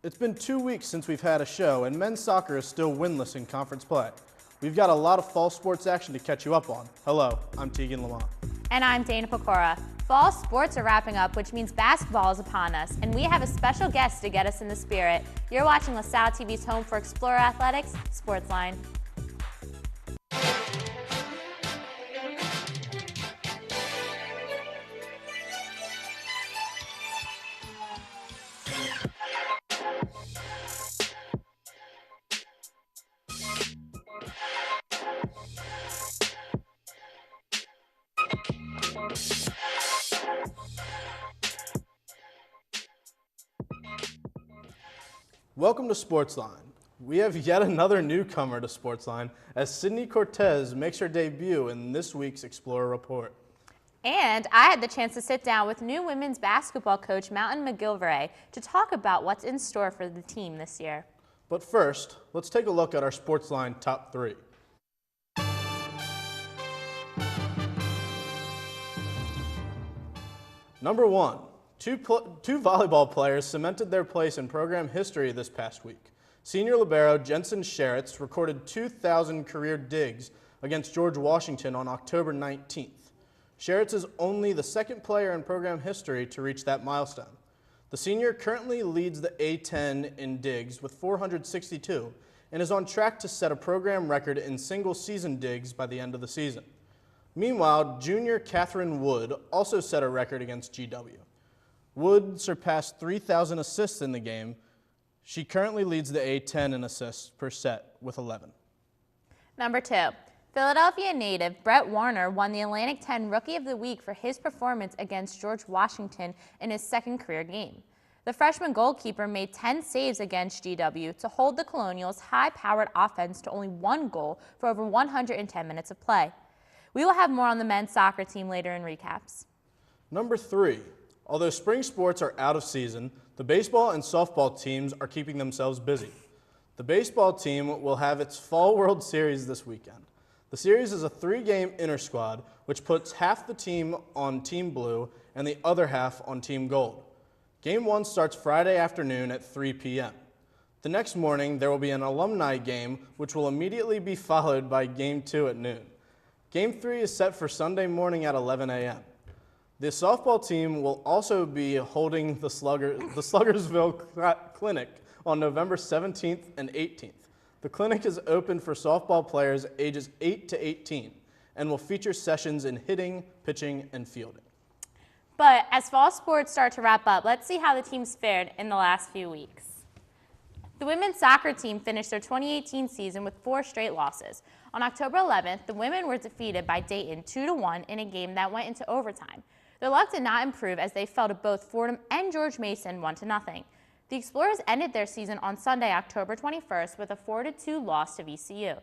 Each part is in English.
It's been 2 weeks since we've had a show, and men's soccer is still winless in conference play. We've got a lot of fall sports action to catch you up on. Hello, I'm Tegan Lamont. And I'm Dana Pecora. Fall sports are wrapping up, which means basketball is upon us, and we have a special guest to get us in the spirit. You're watching LaSalle TV's home for Explorer Athletics, SportsLine. Welcome to SportsLine. We have yet another newcomer to SportsLine as Sydney Cortez makes her debut in this week's Explorer Report. And I had the chance to sit down with new women's basketball coach Mountain McGilvray to talk about what's in store for the team this year. But first, let's take a look at our SportsLine top 3. Number 1. Two volleyball players cemented their place in program history this past week. Senior libero Jensen Sherritts recorded 2,000 career digs against George Washington on October 19th. Sherritts is only the second player in program history to reach that milestone. The senior currently leads the A10 in digs with 462 and is on track to set a program record in single-season digs by the end of the season. Meanwhile, junior Catherine Wood also set a record against GW. Wood surpassed 3,000 assists in the game. She currently leads the A10 in assists per set with 11. Number 2. Philadelphia native Brett Warner won the Atlantic 10 Rookie of the Week for his performance against George Washington in his second career game. The freshman goalkeeper made 10 saves against GW to hold the Colonials' high-powered offense to only 1 goal for over 110 minutes of play. We will have more on the men's soccer team later in recaps. Number 3. Although spring sports are out of season, the baseball and softball teams are keeping themselves busy. The baseball team will have its Fall World Series this weekend. The series is a 3-game inter-squad, which puts half the team on Team Blue and the other half on Team Gold. Game 1 starts Friday afternoon at 3 p.m. The next morning, there will be an alumni game, which will immediately be followed by Game 2 at noon. Game 3 is set for Sunday morning at 11 a.m. The softball team will also be holding the Sluggersville Clinic on November 17th and 18th. The clinic is open for softball players ages 8 to 18 and will feature sessions in hitting, pitching, and fielding. But as fall sports start to wrap up, let's see how the team's fared in the last few weeks. The women's soccer team finished their 2018 season with 4 straight losses. On October 11th, the women were defeated by Dayton 2-1 in a game that went into overtime. Their luck did not improve as they fell to both Fordham and George Mason 1-0. The Explorers ended their season on Sunday, October 21st with a 4-2 loss to VCU.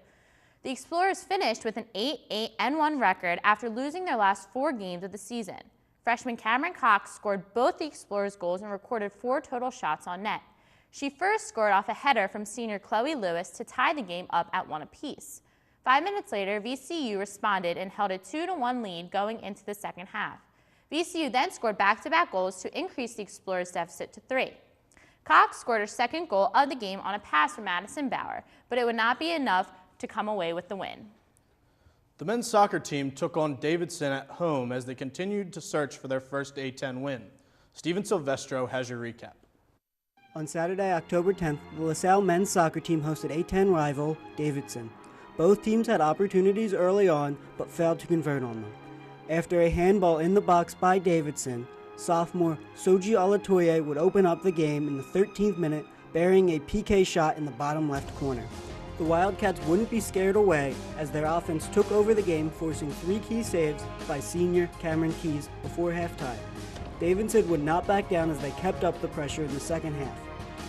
The Explorers finished with an 8-8-1 record after losing their last 4 games of the season. Freshman Cameron Cox scored both the Explorers' goals and recorded 4 total shots on net. She first scored off a header from senior Chloe Lewis to tie the game up at 1 apiece. 5 minutes later, VCU responded and held a 2-1 lead going into the second half. VCU then scored back-to-back goals to increase the Explorers' deficit to 3. Cox scored her second goal of the game on a pass from Madison Bauer, but it would not be enough to come away with the win. The men's soccer team took on Davidson at home as they continued to search for their first A10 win. Steven Silvestro has your recap. On Saturday, October 10th, the LaSalle men's soccer team hosted A10 rival Davidson. Both teams had opportunities early on, but failed to convert on them. After a handball in the box by Davidson, sophomore Soji Alatoye would open up the game in the 13th minute, burying a PK shot in the bottom left corner. The Wildcats wouldn't be scared away as their offense took over the game, forcing 3 key saves by senior Cameron Keys before halftime. Davidson would not back down as they kept up the pressure in the second half.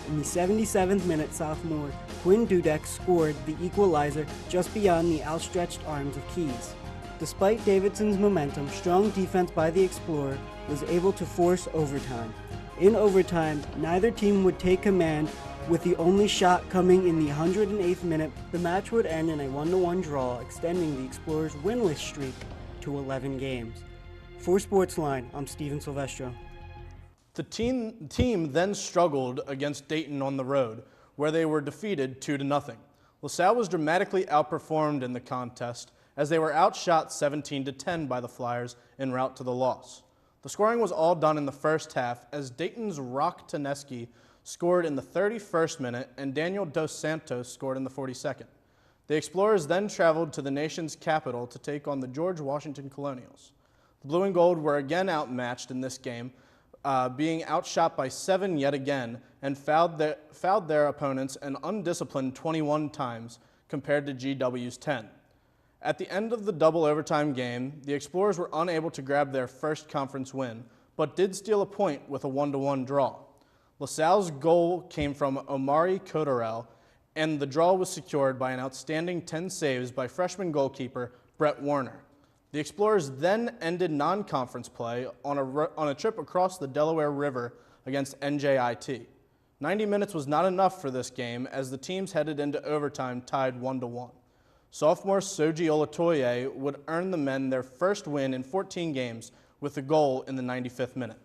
In the 77th minute, sophomore Quinn Dudek scored the equalizer just beyond the outstretched arms of Keys. Despite Davidson's momentum, strong defense by the Explorer was able to force overtime. In overtime, neither team would take command, with the only shot coming in the 108th minute. The match would end in a 1-1 draw, extending the Explorers' winless streak to 11 games. For SportsLine, I'm Steven Silvestro. The team then struggled against Dayton on the road, where they were defeated 2-0. LaSalle was dramatically outperformed in the contest as they were outshot 17-10 by the Flyers en route to the loss. The scoring was all done in the first half as Dayton's Rock Taneski scored in the 31st minute and Daniel Dos Santos scored in the 42nd. The Explorers then traveled to the nation's capital to take on the George Washington Colonials. The Blue and Gold were again outmatched in this game, being outshot by 7 yet again, and fouled their opponents an undisciplined 21 times compared to GW's 10. At the end of the double overtime game, the Explorers were unable to grab their first conference win, but did steal a point with a 1-1 draw. LaSalle's goal came from Omari Cotterell, and the draw was secured by an outstanding 10 saves by freshman goalkeeper Brett Warner. The Explorers then ended non-conference play on a trip across the Delaware River against NJIT. 90 minutes was not enough for this game as the teams headed into overtime tied 1-1. Sophomore Soji Olatoye would earn the men their first win in 14 games with a goal in the 95th minute.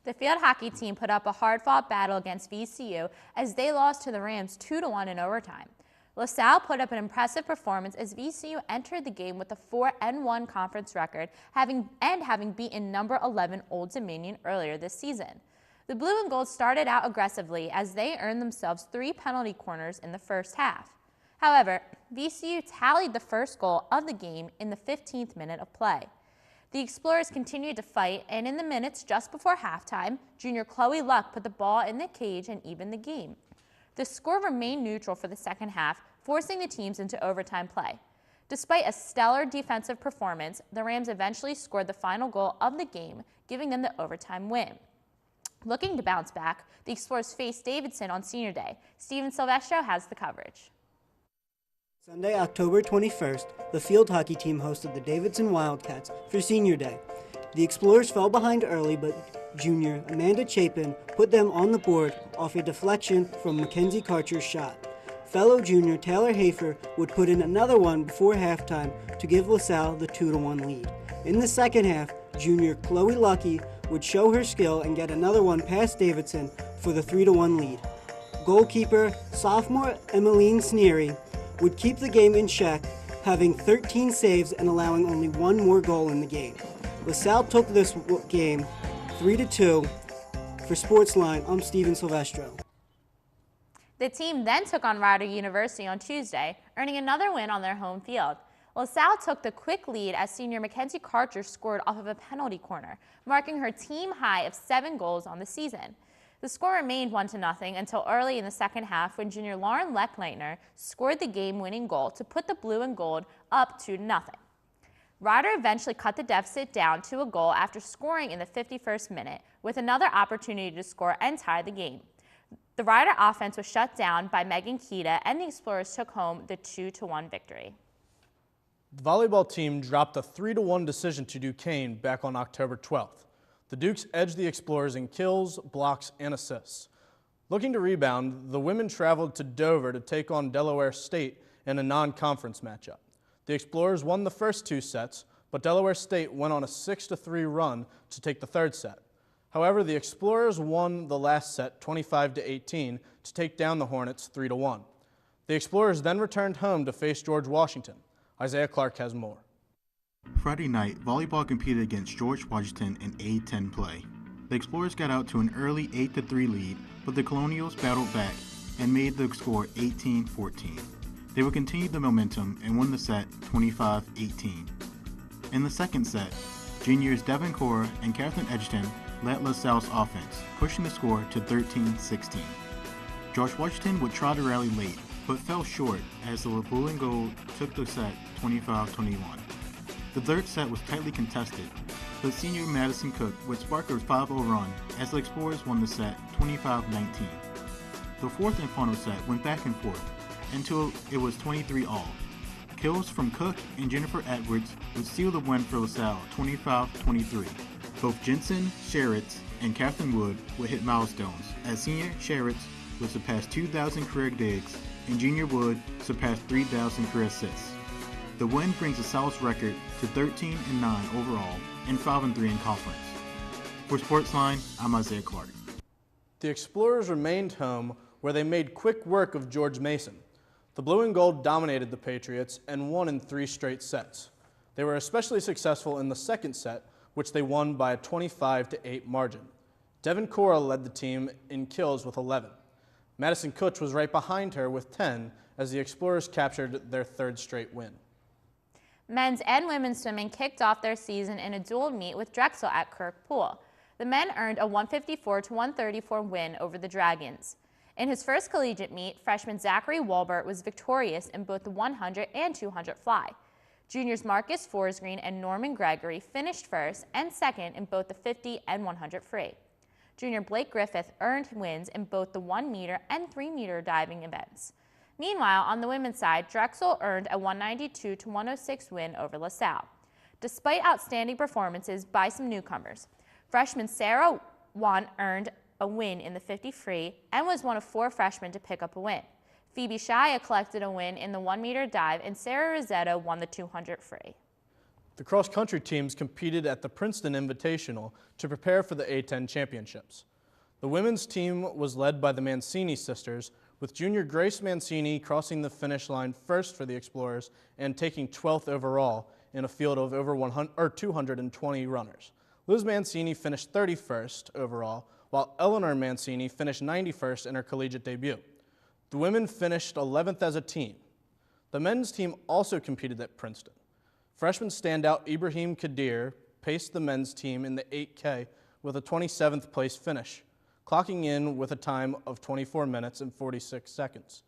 The field hockey team put up a hard-fought battle against VCU as they lost to the Rams 2-1 in overtime. LaSalle put up an impressive performance as VCU entered the game with a 4-1 conference record, having beaten number 11 Old Dominion earlier this season. The Blue and Gold started out aggressively as they earned themselves 3 penalty corners in the first half. However, VCU tallied the first goal of the game in the 15th minute of play. The Explorers continued to fight, and in the minutes just before halftime, junior Chloe Luck put the ball in the cage and evened the game. The score remained neutral for the second half, forcing the teams into overtime play. Despite a stellar defensive performance, the Rams eventually scored the final goal of the game, giving them the overtime win. Looking to bounce back, the Explorers faced Davidson on Senior Day. Steven Silvestro has the coverage. Sunday, October 21st, the field hockey team hosted the Davidson Wildcats for Senior Day. The Explorers fell behind early, but junior Amanda Chapin put them on the board off a deflection from Mackenzie Karcher's shot. Fellow junior Taylor Hafer would put in another one before halftime to give LaSalle the 2-1 lead. In the second half, junior Chloe Lucky would show her skill and get another one past Davidson for the 3-1 lead. Goalkeeper sophomore Emmeline Sneary would keep the game in check, having 13 saves and allowing only one more goal in the game. LaSalle took this game 3-2. For SportsLine, I'm Steven Silvestro. The team then took on Rider University on Tuesday, earning another win on their home field. LaSalle took the quick lead as senior Mackenzie Karcher scored off of a penalty corner, marking her team high of 7 goals on the season. The score remained 1-0 until early in the second half when junior Lauren Leckleitner scored the game-winning goal to put the Blue and Gold up 2-0. Rider eventually cut the deficit down to a goal after scoring in the 51st minute with another opportunity to score and tie the game. The Rider offense was shut down by Megan Kita, and the Explorers took home the 2-1 victory. The volleyball team dropped a 3-1 decision to Duquesne back on October 12th. The Dukes edged the Explorers in kills, blocks, and assists. Looking to rebound, the women traveled to Dover to take on Delaware State in a non-conference matchup. The Explorers won the first 2 sets, but Delaware State went on a 6-3 run to take the third set. However, the Explorers won the last set 25-18 to take down the Hornets 3-1. The Explorers then returned home to face George Washington. Isaiah Clark has more. Friday night, volleyball competed against George Washington in A10 play. The Explorers got out to an early 8-3 lead, but the Colonials battled back and made the score 18-14. They would continue the momentum and won the set 25-18. In the second set, juniors Devin Cora and Catherine Edgerton led LaSalle's offense, pushing the score to 13-16. George Washington would try to rally late, but fell short as the Blue and Gold took the set 25-21. The third set was tightly contested, but senior Madison Cook would spark a 5-0 run as the Explorers won the set 25-19. The fourth and final set went back and forth until it was 23-all. Kills from Cook and Jennifer Edwards would seal the win for LaSalle 25-23. Both Jensen Sherritts and Catherine Wood would hit milestones as senior Sherritts would surpass 2,000 career digs and junior Wood surpassed 3,000 career assists. The win brings LaSalle's record to 13-9 overall and 5-3 in conference. For SportsLine, I'm Isaiah Clark. The Explorers remained home, where they made quick work of George Mason. The Blue and Gold dominated the Patriots and won in 3 straight sets. They were especially successful in the second set, which they won by a 25-8 margin. Devin Cora led the team in kills with 11. Madison Kutch was right behind her with 10 as the Explorers captured their 3rd straight win. Men's and women's swimming kicked off their season in a dual meet with Drexel at Kirk Pool. The men earned a 154-134 win over the Dragons. In his first collegiate meet, freshman Zachary Walbert was victorious in both the 100 and 200 fly. Juniors Marcus Forsgreen and Norman Gregory finished first and second in both the 50 and 100 free. Junior Blake Griffith earned wins in both the 1-meter and 3-meter diving events. Meanwhile, on the women's side, Drexel earned a 192-106 win over LaSalle. Despite outstanding performances by some newcomers, freshman Sarah Wan earned a win in the 50 free and was one of 4 freshmen to pick up a win. Phoebe Shia collected a win in the 1-meter dive, and Sarah Rossetto won the 200 free. The cross-country teams competed at the Princeton Invitational to prepare for the A10 championships. The women's team was led by the Mancini sisters, with junior Grace Mancini crossing the finish line first for the Explorers and taking 12th overall in a field of over 220 runners. Liz Mancini finished 31st overall, while Eleanor Mancini finished 91st in her collegiate debut. The women finished 11th as a team. The men's team also competed at Princeton. Freshman standout Ibrahim Kadir paced the men's team in the 8K with a 27th place finish, clocking in with a time of 24 minutes and 46 seconds.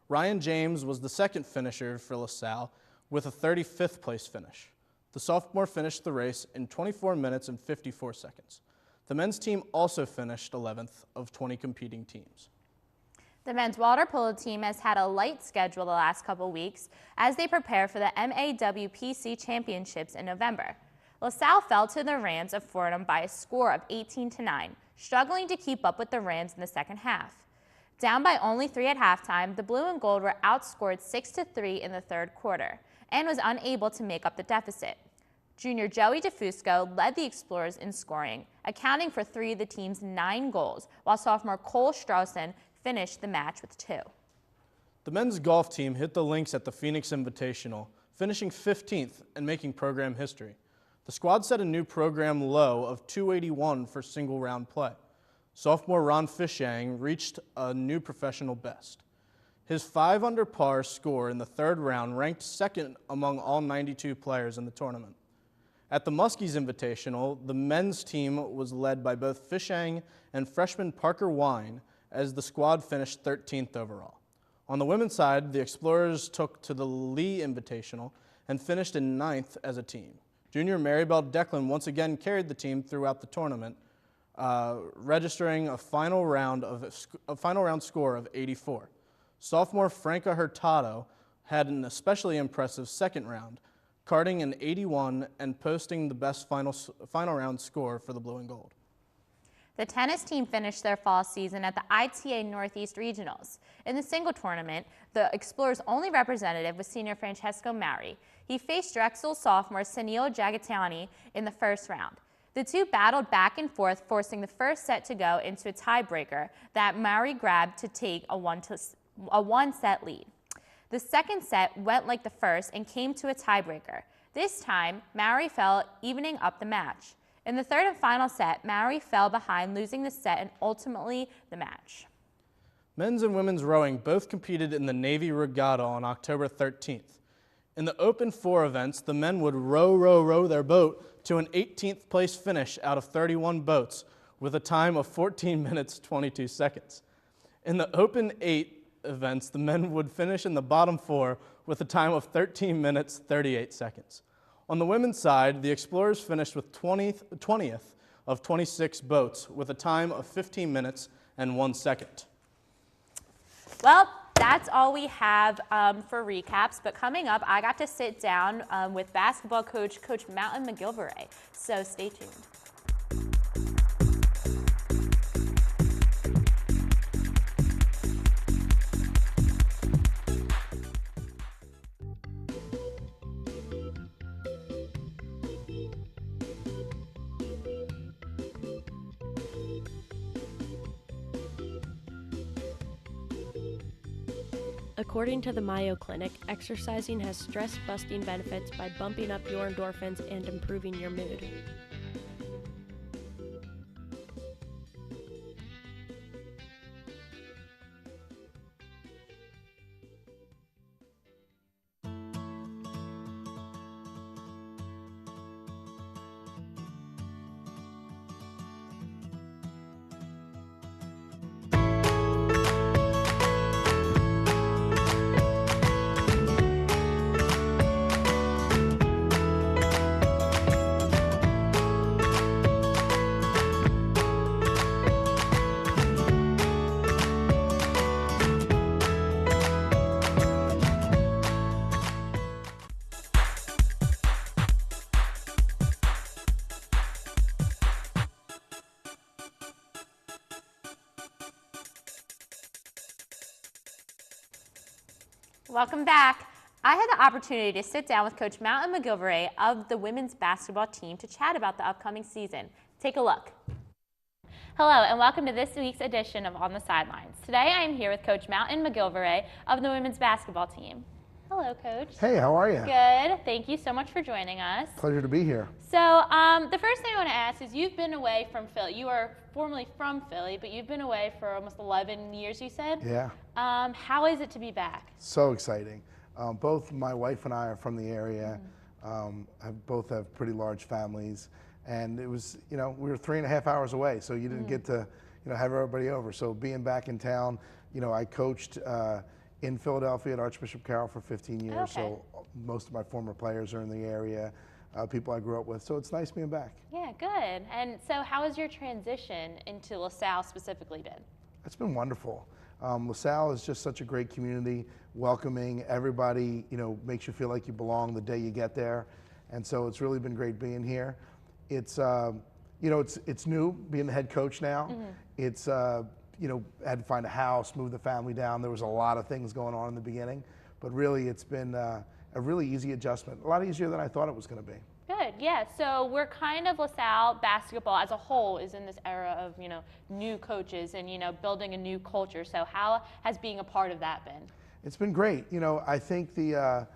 Ryan James was the second finisher for LaSalle with a 35th place finish. The sophomore finished the race in 24 minutes and 54 seconds. The men's team also finished 11th of 20 competing teams. The men's water polo team has had a light schedule the last couple weeks as they prepare for the MAWPC championships in November. LaSalle fell to the Rams of Fordham by a score of 18-9, struggling to keep up with the Rams in the second half. Down by only 3 at halftime, the Blue and Gold were outscored 6-3 in the third quarter and was unable to make up the deficit. Junior Joey DeFusco led the Explorers in scoring, accounting for 3 of the team's 9 goals, while sophomore Cole Straussen finished the match with 2. The men's golf team hit the links at the Phoenix Invitational, finishing 15th and making program history. The squad set a new program low of 281 for single-round play. Sophomore Ron Fishang reached a new professional best. His 5 under par score in the 3rd round ranked 2nd among all 92 players in the tournament. At the Muskies Invitational, the men's team was led by both Fishang and freshman Parker Wine, as the squad finished 13th overall. On the women's side, the Explorers took to the Lee Invitational and finished in 9th as a team. Junior Maribel Declan once again carried the team throughout the tournament, registering a final round score of 84. Sophomore Franca Hurtado had an especially impressive second round, carding an 81 and posting the best final round score for the Blue and Gold. The tennis team finished their fall season at the ITA Northeast Regionals. In the single tournament, the Explorers' only representative was senior Francesco Mauri. He faced Drexel sophomore Sunil Jagatani in the first round. The two battled back and forth, forcing the first set to go into a tiebreaker that Mauri grabbed to take a one-set lead. The second set went like the first and came to a tiebreaker. This time, Mauri fell, evening up the match. In the third and final set, Mauri fell behind, losing the set and ultimately the match. Men's and women's rowing both competed in the Navy Regatta on October 13th. In the Open 4 events, the men would row their boat to an 18th place finish out of 31 boats with a time of 14 minutes 22 seconds. In the Open 8 events, the men would finish in the bottom 4 with a time of 13 minutes 38 seconds. On the women's side, the Explorers finished with 20th of 26 boats with a time of 15 minutes and 1 second. Well, that's all we have for recaps, but coming up, I got to sit down with basketball coach Mountain McGilvray, so stay tuned. According to the Mayo Clinic, exercising has stress-busting benefits by bumping up your endorphins and improving your mood. Welcome back. I had the opportunity to sit down with Coach Mountain McGilvray of the women's basketball team to chat about the upcoming season. Take a look. Hello and welcome to this week's edition of On the Sidelines. Today I am here with Coach Mountain McGilvray of the women's basketball team. Hello, Coach. Hey, how are you? Good. Thank you so much for joining us. Pleasure to be here. So the first thing I want to ask is you've been away from Philly. You are formerly from Philly, but you've been away for almost 11 years, you said? Yeah. How is it to be back? So exciting. Both my wife and I are from the area. Both have pretty large families. And it was, we were 3.5 hours away, so you didn't get to, have everybody over. So being back in town, I coached in Philadelphia at Archbishop Carroll for 15 years. Okay. So most of my former players are in the area, people I grew up with. So it's nice being back. Yeah, good. And so how has your transition into LaSalle specifically been? It's been wonderful. LaSalle is just such a great community, welcoming. Everybody, makes you feel like you belong the day you get there. And so it's really been great being here. It's, it's new being the head coach now. It's, had to find a house, move the family down. There was a lot of things going on in the beginning, but really it's been a really easy adjustment. A lot easier than I thought it was going to be. Good, yeah. So we're kind of LaSalle basketball as a whole is in this era of, new coaches and, building a new culture. So how has being a part of that been? It's been great. I think the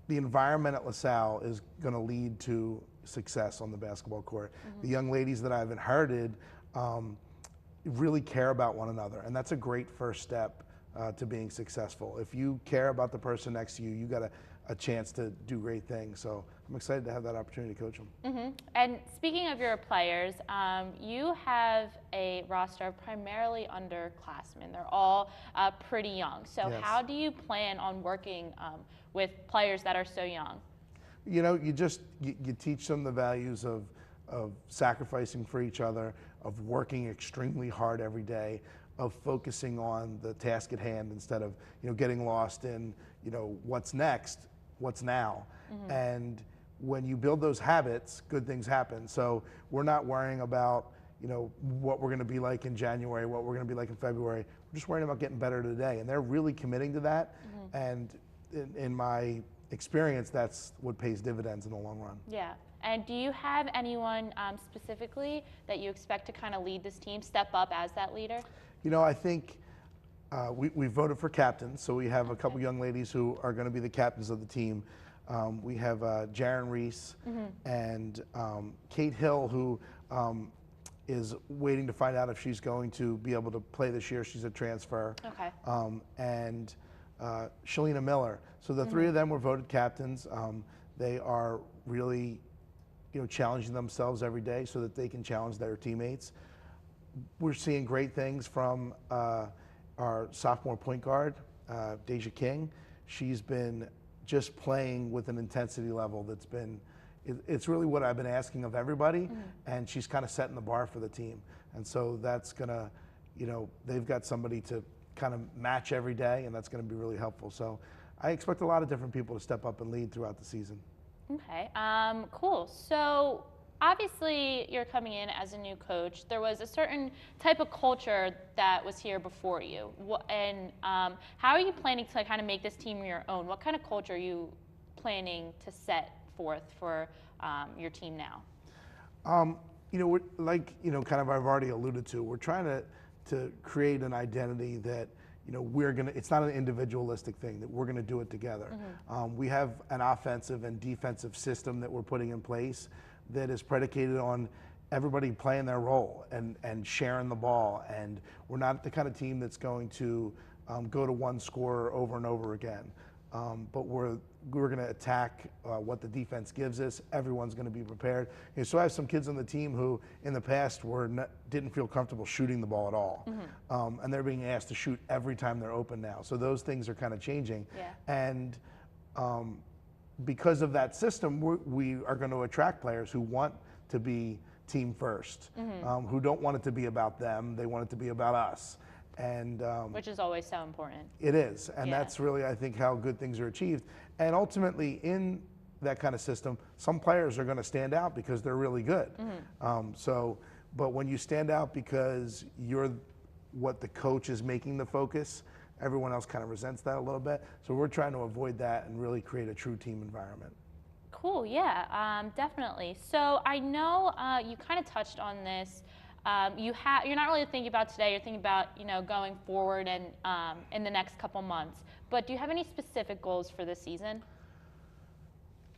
environment at LaSalle is going to lead to success on the basketball court. The young ladies that I've inherited really care about one another, and that's a great first step to being successful. If you care about the person next to you, you got a chance to do great things. So I'm excited to have that opportunity to coach them. And speaking of your players, you have a roster of primarily underclassmen. They're all pretty young. So Yes. How do you plan on working with players that are so young? You teach them the values of sacrificing for each other, of working extremely hard every day, of focusing on the task at hand instead of getting lost in what's next, what's now. And when you build those habits, good things happen. So we're not worrying about what we're going to be like in January, what we're going to be like in February. We're just worrying about getting better today, and they're really committing to that. And in my experience, that's what pays dividends in the long run. Yeah. And do you have anyone specifically that you expect to kind of lead this team, step up as that leader? I think we voted for captains, so we have a couple young ladies who are going to be the captains of the team. We have Jaren Reese and Kate Hill, who is waiting to find out if she's going to be able to play this year. She's a transfer. Okay. And Shalina Miller. So the three of them were voted captains. They are really challenging themselves every day so that they can challenge their teammates. We're seeing great things from our sophomore point guard, Deja King. She's been just playing with an intensity level that's been, it's really what I've been asking of everybody, and she's kind of setting the bar for the team. And so that's gonna, they've got somebody to kind of match every day, and that's gonna be really helpful. So I expect a lot of different people to step up and lead throughout the season. Okay, cool. So obviously you're coming in as a new coach. There was a certain type of culture that was here before you. And how are you planning to kind of make this team your own? What kind of culture are you planning to set forth for your team now? We're kind of I've already alluded to, we're trying to create an identity that it's not an individualistic thing, that we're gonna do it together. We have an offensive and defensive system that we're putting in place that is predicated on everybody playing their role and sharing the ball. And we're not the kind of team that's going to go to one scorer over and over again. But we're going to attack what the defense gives us. Everyone's going to be prepared. So I have some kids on the team who, in the past, didn't feel comfortable shooting the ball at all, and they're being asked to shoot every time they're open now. So those things are kind of changing, and because of that system, we are going to attract players who want to be team first, who don't want it to be about them. They want it to be about us. And which is always so important. It is, and that's really, I think, how good things are achieved. And ultimately, in that kind of system, some players are going to stand out because they're really good. But when you stand out because you're what the coach is making the focus, everyone else kind of resents that a little bit. So we're trying to avoid that and really create a true team environment. Cool, yeah, definitely. So I know you kind of touched on this. You're not really thinking about today. You're thinking about going forward and in the next couple months. But do you have any specific goals for this season?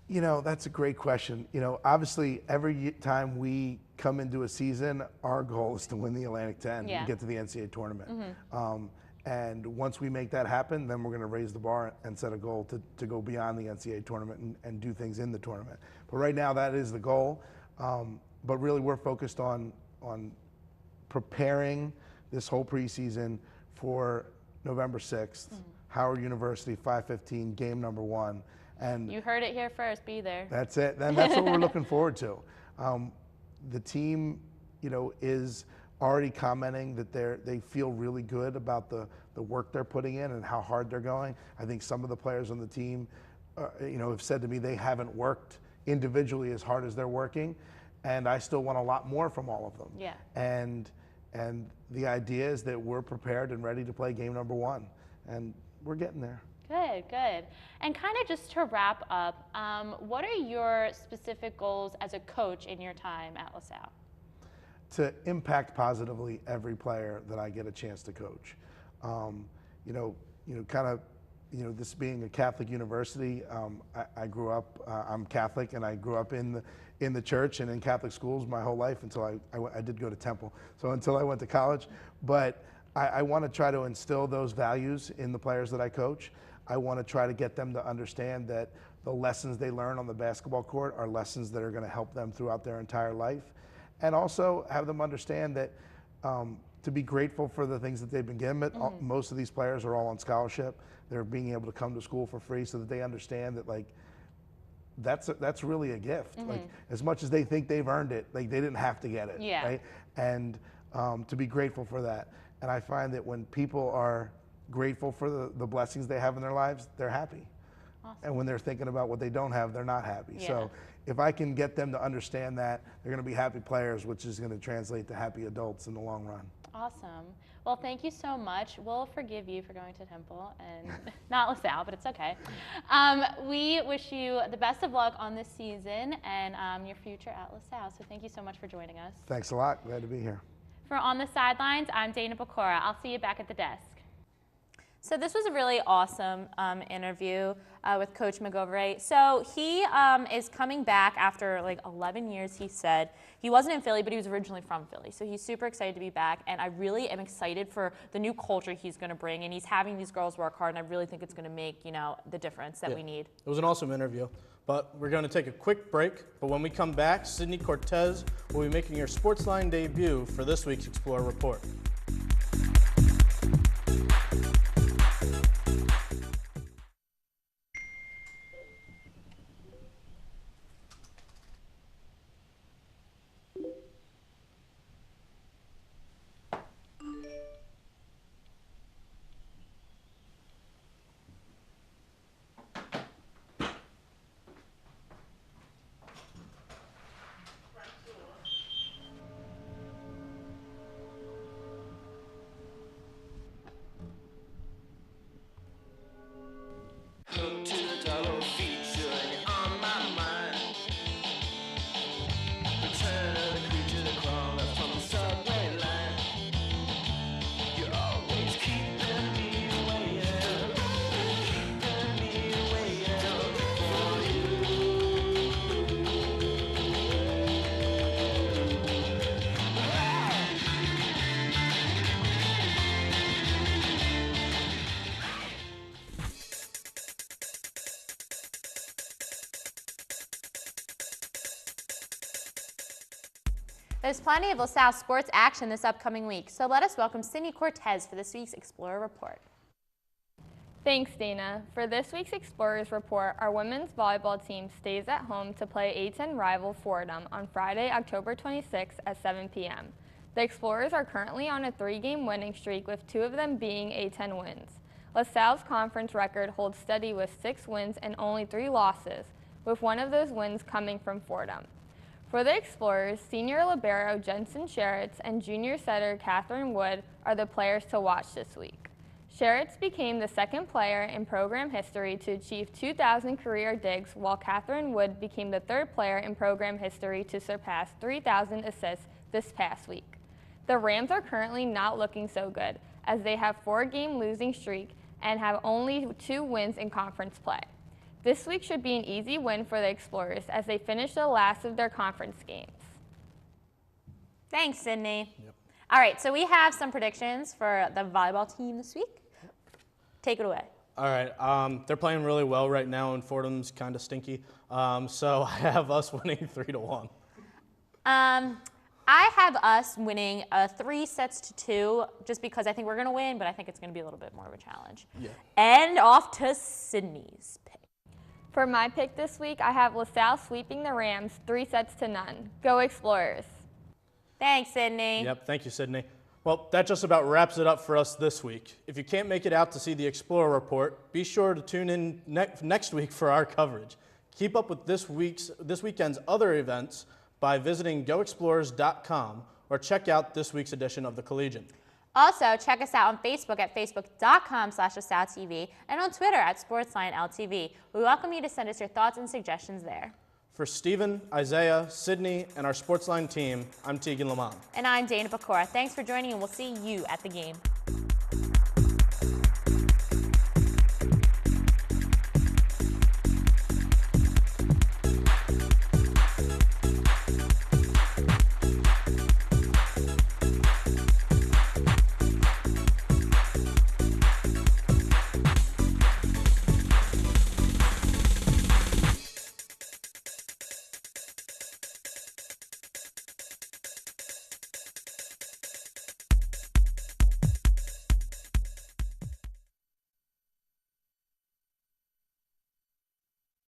That's a great question. Obviously, every time we come into a season, our goal is to win the Atlantic 10 and get to the NCAA tournament. And once we make that happen, then we're going to raise the bar and set a goal to go beyond the NCAA tournament and do things in the tournament. But right now, that is the goal. But really, we're focused on preparing this whole preseason for November 6th, Howard University, 5:15, game number 1. And you heard it here first, be there. That's it. Then that's what we're looking forward to. The team, is already commenting that they feel really good about the work they're putting in and how hard they're going. I think some of the players on the team, have said to me they haven't worked individually as hard as they're working. And I still want a lot more from all of them. Yeah. And the idea is that we're prepared and ready to play game number 1, and we're getting there. Good, good. And kind of just to wrap up, what are your specific goals as a coach in your time at LaSalle? To impact positively every player that I get a chance to coach. This being a Catholic university, I grew up. I'm Catholic, and I grew up in the church and in Catholic schools my whole life until I did go to Temple. So until I went to college, but I want to try to instill those values in the players that I coach. I want to try to get them to understand that the lessons they learn on the basketball court are lessons that are going to help them throughout their entire life, and also have them understand that to be grateful for the things that they've been given. Most of these players are all on scholarship. They're being able to come to school for free, so that they understand that that's really a gift. Like, as much as they think they've earned it, they didn't have to get it. Yeah. Right? And to be grateful for that. And I find that when people are grateful for the blessings they have in their lives, they're happy. Awesome. And when they're thinking about what they don't have, they're not happy. Yeah. So if I can get them to understand that, they're going to be happy players, which is going to translate to happy adults in the long run. Awesome. Well, thank you so much. We'll forgive you for going to Temple and not LaSalle, but it's okay. We wish you the best of luck on this season and your future at LaSalle. So thank you so much for joining us. Thanks a lot. Glad to be here. For On the Sidelines, I'm Dana Pecora. I'll see you back at the desk. So this was a really awesome interview with Coach McGovray. So he is coming back after 11 years, he said. He wasn't in Philly, but he was originally from Philly. So he's super excited to be back, and I really am excited for the new culture he's going to bring. And he's having these girls work hard, and I really think it's going to make, the difference that we need. It was an awesome interview. But we're going to take a quick break. But when we come back, Sydney Cortez will be making her SportsLine debut for this week's Explorer Report. There's plenty of LaSalle sports action this upcoming week, so let us welcome Sydney Cortez for this week's Explorer Report. Thanks, Dana. For this week's Explorers Report, our women's volleyball team stays at home to play A10 rival Fordham on Friday, October 26th at 7 p.m. The Explorers are currently on a 3-game winning streak, with 2 of them being A10 wins. LaSalle's conference record holds steady with 6 wins and only 3 losses, with one of those wins coming from Fordham. For the Explorers, senior libero Jensen Sheritz and junior setter Catherine Wood are the players to watch this week. Sheritz became the 2nd player in program history to achieve 2,000 career digs, while Catherine Wood became the 3rd player in program history to surpass 3,000 assists this past week. The Rams are currently not looking so good, as they have 4-game losing streak and have only 2 wins in conference play. This week should be an easy win for the Explorers as they finish the last of their conference games. Thanks, Sydney. Yep. All right, so we have some predictions for the volleyball team this week. Take it away. All right, they're playing really well right now, and Fordham's kind of stinky. So I have us winning 3-1. I have us winning 3-2, just because I think we're going to win, but I think it's going to be a little bit more of a challenge. Yeah. And off to Sydney's pick. For my pick this week, I have LaSalle sweeping the Rams 3-0. Go Explorers! Thanks, Sydney. Yep, thank you, Sydney. Well, that just about wraps it up for us this week. If you can't make it out to see the Explorer Report, be sure to tune in next week for our coverage. Keep up with this weekend's other events by visiting goexplorers.com or check out this week's edition of the Collegian. Also, check us out on Facebook at facebook.com/LaSalleTV and on Twitter at SportsLine LTV. We welcome you to send us your thoughts and suggestions there. For Stephen, Isaiah, Sydney, and our SportsLine team, I'm Tegan Lamont. And I'm Dana Pecora. Thanks for joining, and we'll see you at the game.